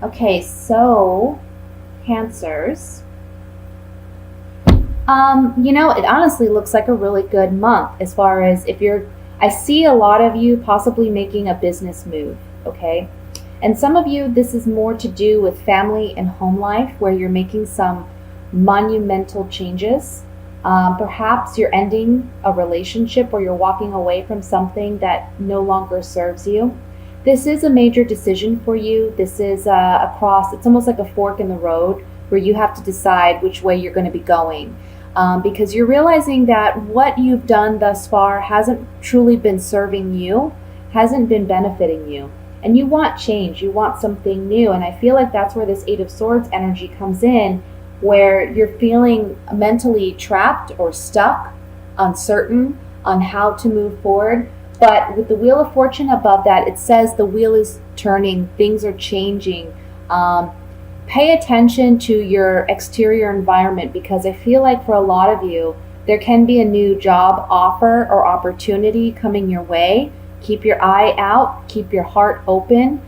Okay, so Cancers. It honestly looks like a really good month as far as I see a lot of you possibly making a business move, okay? And some of you, this is more to do with family and home life where you're making some monumental changes. Perhaps you're ending a relationship or you're walking away from something that no longer serves you. This is a major decision for you. This is a cross, it's almost like a fork in the road where you have to decide which way you're going to be going. Because you're realizing that what you've done thus far hasn't truly been serving you, hasn't been benefiting you. And you want change, you want something new. And I feel like that's where this Eight of Swords energy comes in, where you're feeling mentally trapped or stuck, uncertain on how to move forward. But with the Wheel of Fortune above that, it says the wheel is turning, things are changing. Pay attention to your exterior environment, because I feel like for a lot of you, there can be a new job offer or opportunity coming your way. Keep your eye out, keep your heart open,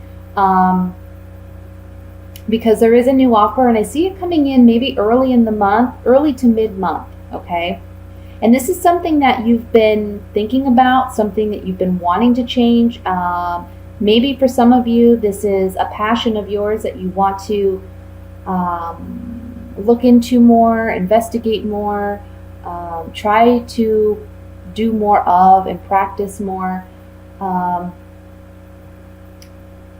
because there is a new offer, and I see it coming in maybe early in the month, early to mid-month, okay? And this is something that you've been thinking about, something that you've been wanting to change. Maybe for some of you, this is a passion of yours that you want to look into more, investigate more, try to do more of and practice more. And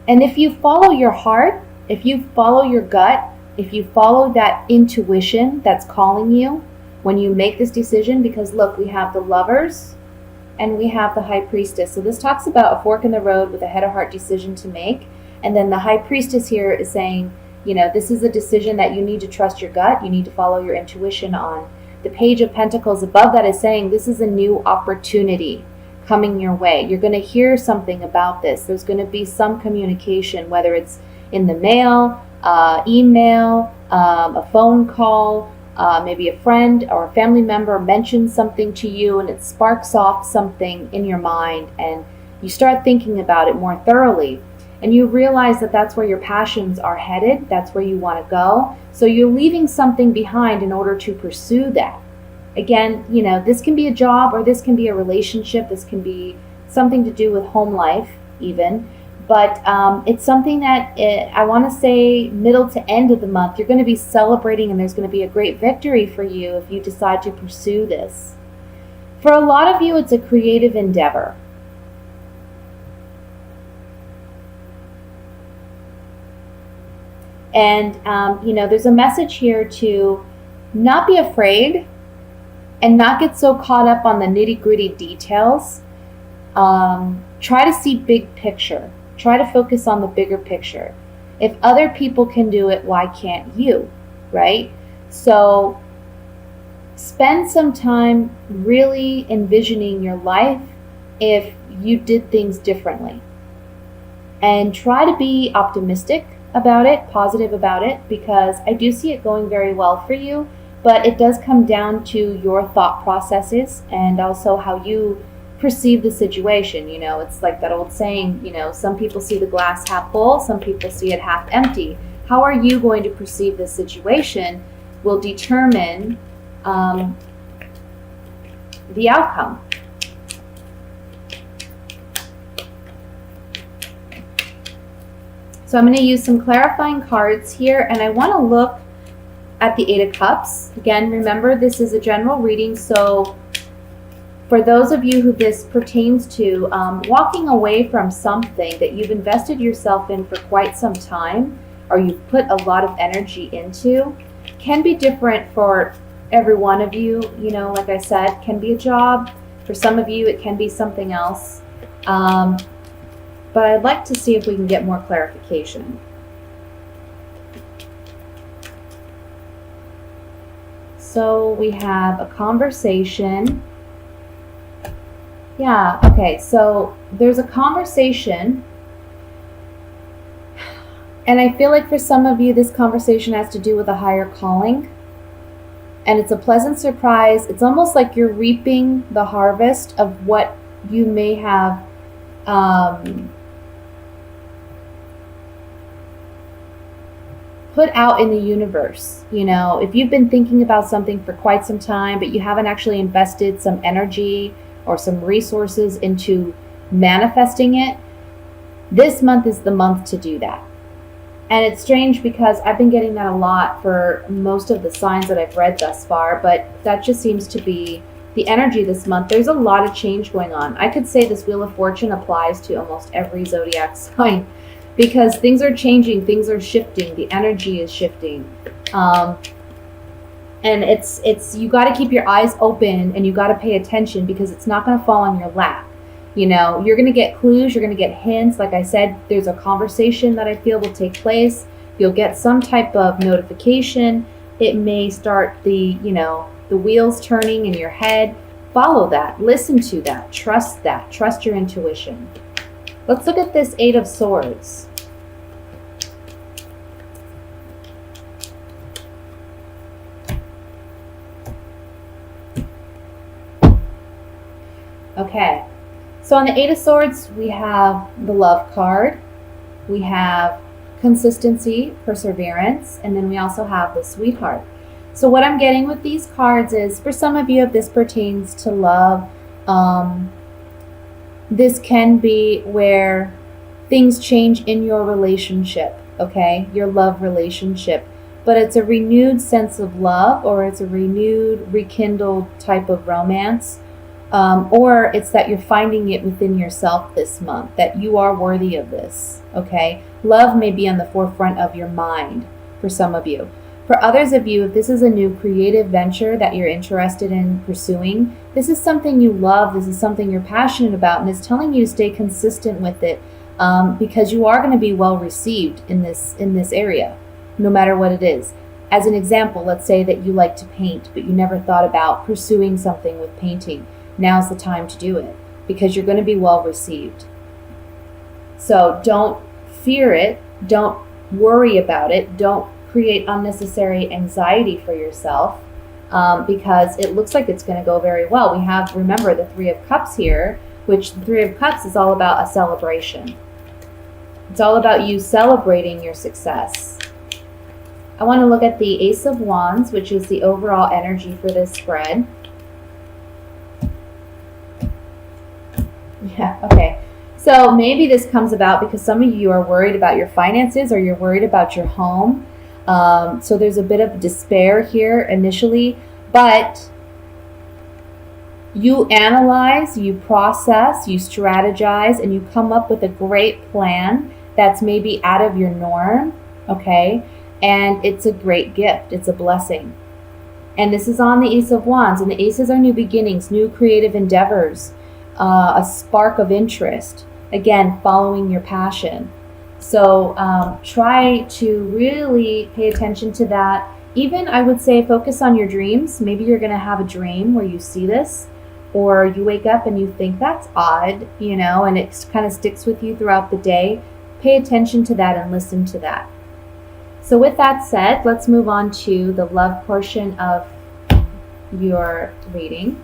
if you follow your heart, if you follow your gut, if you follow that intuition that's calling you when you make this decision, because look, we have the Lovers and we have the High Priestess. So this talks about a fork in the road with a head of heart decision to make. And then the High Priestess here is saying, this is a decision that you need to trust your gut. You need to follow your intuition on. The Page of Pentacles above that is saying this is a new opportunity coming your way. You're going to hear something about this. There's going to be some communication, whether it's in the mail, email, a phone call, maybe a friend or a family member mentions something to you and it sparks off something in your mind and you start thinking about it more thoroughly. And you realize that that's where your passions are headed. That's where you want to go. So you're leaving something behind in order to pursue that. Again, this can be a job or this can be a relationship. This can be something to do with home life even. But it's something that I want to say middle to end of the month, you're going to be celebrating, and there's going to be a great victory for you if you decide to pursue this. For a lot of you, it's a creative endeavor. And, there's a message here to not be afraid and not get so caught up on the nitty-gritty details. Try to see big picture. Try to focus on the bigger picture. If other people can do it, why can't you, right? So spend some time really envisioning your life if you did things differently. And try to be optimistic about it, positive about it, because I do see it going very well for you, but it does come down to your thought processes and also how you perceive the situation. It's like that old saying, some people see the glass half full, some people see it half empty. How are you going to perceive this situation will determine the outcome. So I'm going to use some clarifying cards here, and I want to look at the Eight of Cups. Again, remember, this is a general reading, so for those of you who this pertains to, walking away from something that you've invested yourself in for quite some time, or you've put a lot of energy into, can be different for every one of you. Like I said, can be a job. For some of you, it can be something else. But I'd like to see if we can get more clarification. So we have a conversation. Yeah, okay, so there's a conversation. And I feel like for some of you, this conversation has to do with a higher calling. And it's a pleasant surprise. It's almost like you're reaping the harvest of what you may have put out in the universe. You know, if you've been thinking about something for quite some time, but you haven't actually invested some energy or some resources into manifesting it, this month is the month to do that. And it's strange because I've been getting that a lot for most of the signs that I've read thus far, but that just seems to be the energy this month. There's a lot of change going on. I could say this Wheel of Fortune applies to almost every zodiac sign because things are changing, things are shifting, the energy is shifting. And it's you got to keep your eyes open and you got to pay attention because it's not going to fall on your lap. You know, you're going to get clues, you're going to get hints. Like I said, there's a conversation that I feel will take place. You'll get some type of notification. It may start the wheels turning in your head. Follow that, listen to that, trust your intuition. Let's look at this Eight of Swords. Okay. So on the Eight of Swords, we have the Love card, we have consistency, perseverance, and then we also have the Sweetheart. So what I'm getting with these cards is, for some of you, if this pertains to love, this can be where things change in your relationship, okay? Your love relationship. But it's a renewed sense of love, or it's a renewed, rekindled type of romance. Or it's that you're finding it within yourself this month, that you are worthy of this, okay? Love may be on the forefront of your mind for some of you. For others of you, if this is a new creative venture that you're interested in pursuing, this is something you love, this is something you're passionate about, and it's telling you to stay consistent with it because you are going to be well received in this area, no matter what it is. As an example, let's say that you like to paint, but you never thought about pursuing something with painting. Now's the time to do it because you're going to be well received. So don't fear it. Don't worry about it. Don't create unnecessary anxiety for yourself because it looks like it's going to go very well. We have, remember, the Three of Cups here, which the Three of Cups is all about a celebration. It's all about you celebrating your success. I want to look at the Ace of Wands, which is the overall energy for this spread. Yeah, okay. So maybe this comes about because some of you are worried about your finances or you're worried about your home. So there's a bit of despair here initially, but you analyze, you process, you strategize, and you come up with a great plan that's maybe out of your norm, okay? And it's a great gift. It's a blessing. And this is on the Ace of Wands, and the Aces are new beginnings, new creative endeavors. A spark of interest, again, following your passion. So try to really pay attention to that. Even, I would say, focus on your dreams. Maybe you're going to have a dream where you see this, or you wake up and you think that's odd, and it kind of sticks with you throughout the day. Pay attention to that and listen to that. So with that said, let's move on to the love portion of your reading.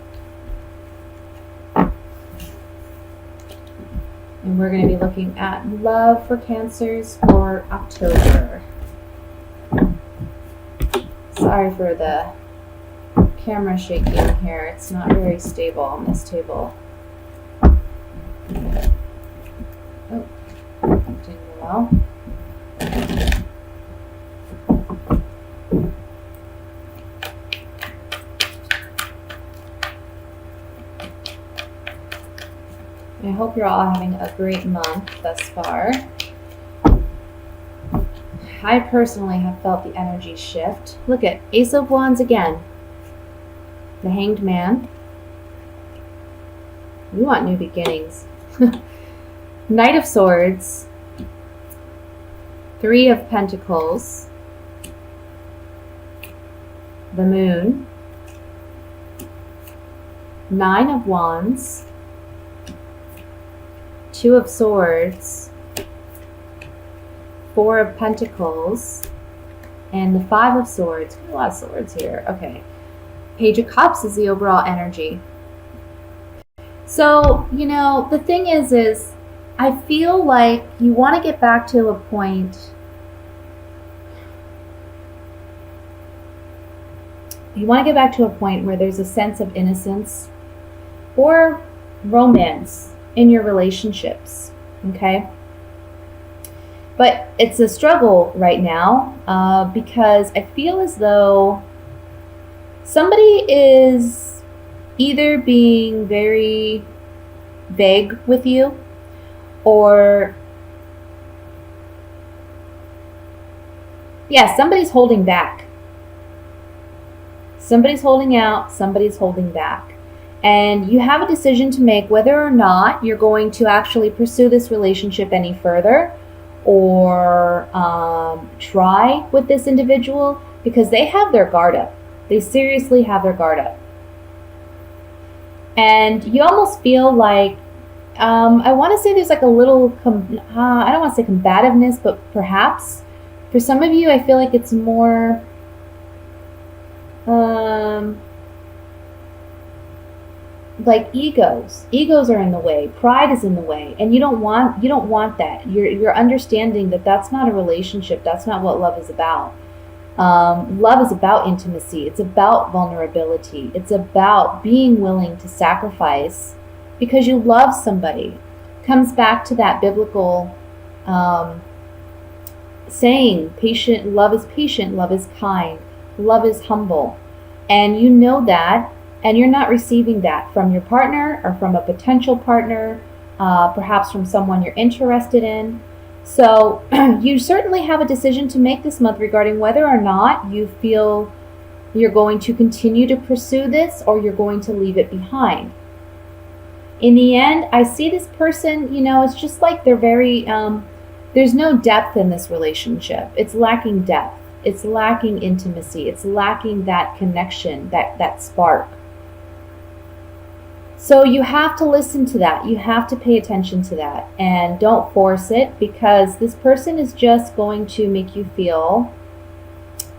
And we're going to be looking at love for Cancers for October. Sorry for the camera shaking here. It's not very stable on this table. Oh, that didn't go well. I hope you're all having a great month thus far. I personally have felt the energy shift. Look at Ace of Wands again. The Hanged Man. You want new beginnings. Knight of Swords. Three of Pentacles. The Moon. Nine of Wands. Two of Swords, Four of Pentacles, and the Five of Swords. A lot of swords here. Okay. Page of Cups is the overall energy. So, the thing is I feel like you want to get back to a point You want to get back to a point where there's a sense of innocence or romance in your relationships, okay? But it's a struggle right now because I feel as though somebody is either being very vague with you, or somebody's holding back. Somebody's holding out, somebody's holding back. And you have a decision to make whether or not you're going to actually pursue this relationship any further, or try with this individual, because they have their guard up. They seriously have their guard up. And you almost feel like, I want to say there's like a little, I don't want to say combativeness, but perhaps for some of you, I feel like it's more, like egos are in the way, pride is in the way, and you don't want that. You're understanding that that's not a relationship. That's not what love is about. Love is about intimacy. It's about vulnerability. It's about being willing to sacrifice because you love somebody. Comes back to that biblical saying, love is patient, love is kind, love is humble. And you know that, and you're not receiving that from your partner or from a potential partner, perhaps from someone you're interested in. So you certainly have a decision to make this month regarding whether or not you feel you're going to continue to pursue this or you're going to leave it behind. In the end, I see this person, it's just like they're very, there's no depth in this relationship. It's lacking depth. It's lacking intimacy. It's lacking that connection, that spark. So you have to listen to that. You have to pay attention to that. And don't force it, because this person is just going to make you feel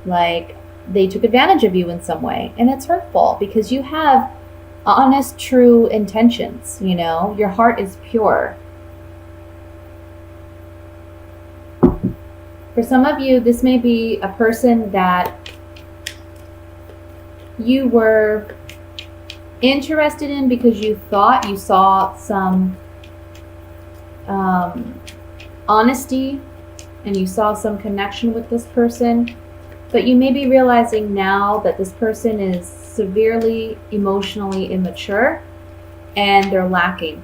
like they took advantage of you in some way. And it's hurtful because you have honest, true intentions. Your heart is pure. For some of you, this may be a person that you were interested in because you thought you saw some honesty and you saw some connection with this person, but you may be realizing now that this person is severely emotionally immature and they're lacking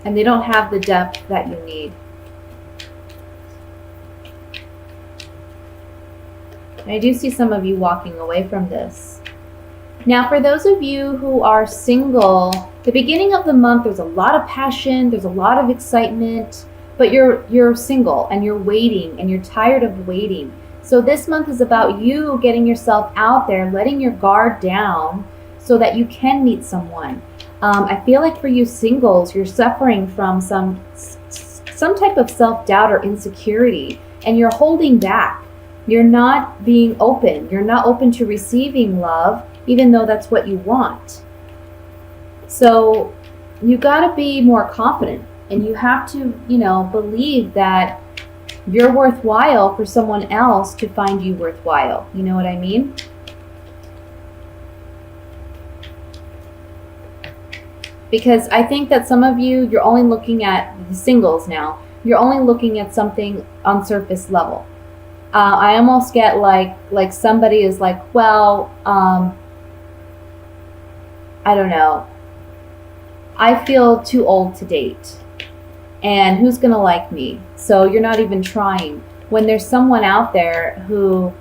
and they don't have the depth that you need. And I do see some of you walking away from this. Now, for those of you who are single, the beginning of the month, there's a lot of passion, there's a lot of excitement, but you're single and you're waiting and you're tired of waiting. So this month is about you getting yourself out there, letting your guard down so that you can meet someone. I feel like for you singles, you're suffering from some type of self-doubt or insecurity, and you're holding back. You're not being open. You're not open to receiving love, even though that's what you want. So you got to be more confident, and you have to, believe that you're worthwhile for someone else to find you worthwhile. You know what I mean? Because I think that some of you, you're only looking at the singles now. You're only looking at something on surface level. I almost get like somebody is like, well, I don't know. I feel too old to date. And who's going to like me? So you're not even trying. When there's someone out there who,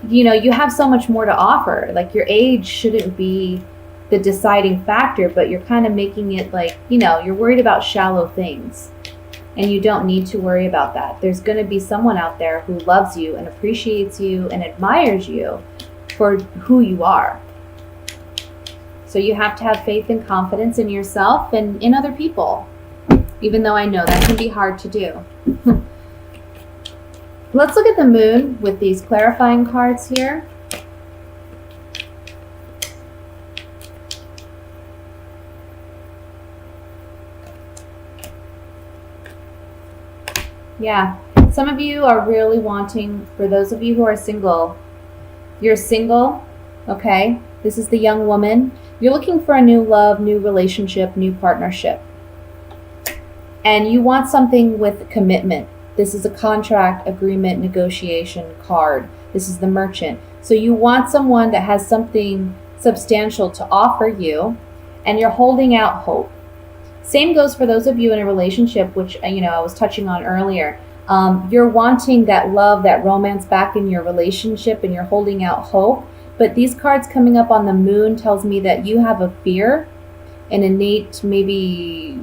you have so much more to offer. Like, your age shouldn't be the deciding factor, but you're kind of making it like, you're worried about shallow things. And you don't need to worry about that. There's going to be someone out there who loves you and appreciates you and admires you for who you are. So you have to have faith and confidence in yourself and in other people, even though I know that can be hard to do. Let's look at the moon with these clarifying cards here. Yeah, some of you are really wanting, for those of you who are single, You're single, okay? This is the young woman. You're looking for a new love, new relationship, new partnership. And you want something with commitment. This is a contract, agreement, negotiation card. This is the Merchant. So you want someone that has something substantial to offer you, and you're holding out hope. Same goes for those of you in a relationship, which I was touching on earlier. You're wanting that love, that romance back in your relationship, and you're holding out hope. But these cards coming up on the Moon tells me that you have a fear, an innate maybe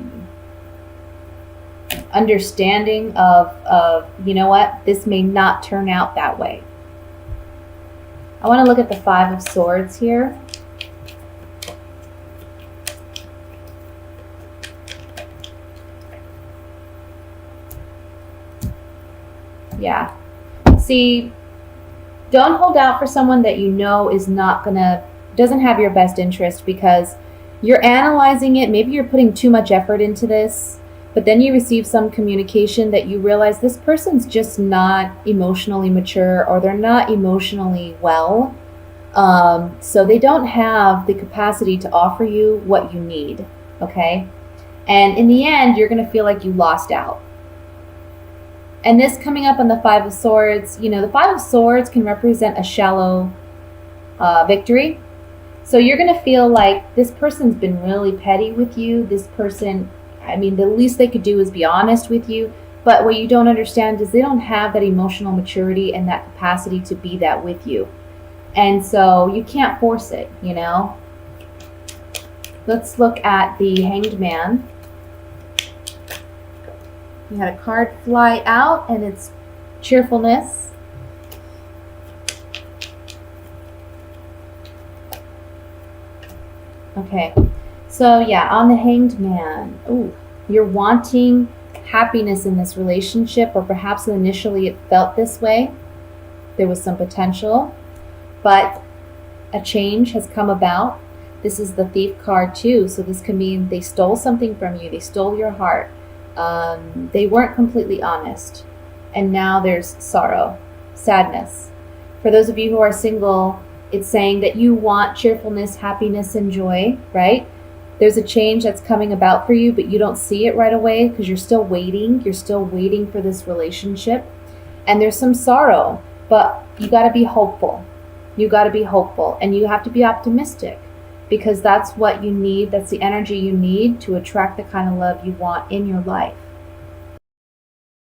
understanding of you know what, this may not turn out that way. I want to look at the Five of Swords here. Yeah. See, don't hold out for someone that you know is doesn't have your best interest, because you're analyzing it. Maybe you're putting too much effort into this, but then you receive some communication that you realize this person's just not emotionally mature, or they're not emotionally well. So they don't have the capacity to offer you what you need, okay? And in the end, you're going to feel like you lost out. And this coming up on the Five of Swords, the Five of Swords can represent a shallow victory. So you're going to feel like this person's been really petty with you. This person, the least they could do is be honest with you. But what you don't understand is they don't have that emotional maturity and that capacity to be that with you. And so you can't force it, Let's look at the Hanged Man. You had a card fly out, and it's cheerfulness. Okay, so yeah, on the Hanged Man, you're wanting happiness in this relationship, or perhaps initially it felt this way. There was some potential, but a change has come about. This is the Thief card too, so this can mean they stole something from you. They stole your heart. They weren't completely honest, and now there's sorrow, sadness. For those of you who are single, it's saying that you want cheerfulness, happiness, and joy, right? There's a change that's coming about for you, but you don't see it right away because you're still waiting. You're still waiting for this relationship, and there's some sorrow, but you got to be hopeful. You got to be hopeful, and you have to be optimistic, because that's what you need. That's the energy you need to attract the kind of love you want in your life.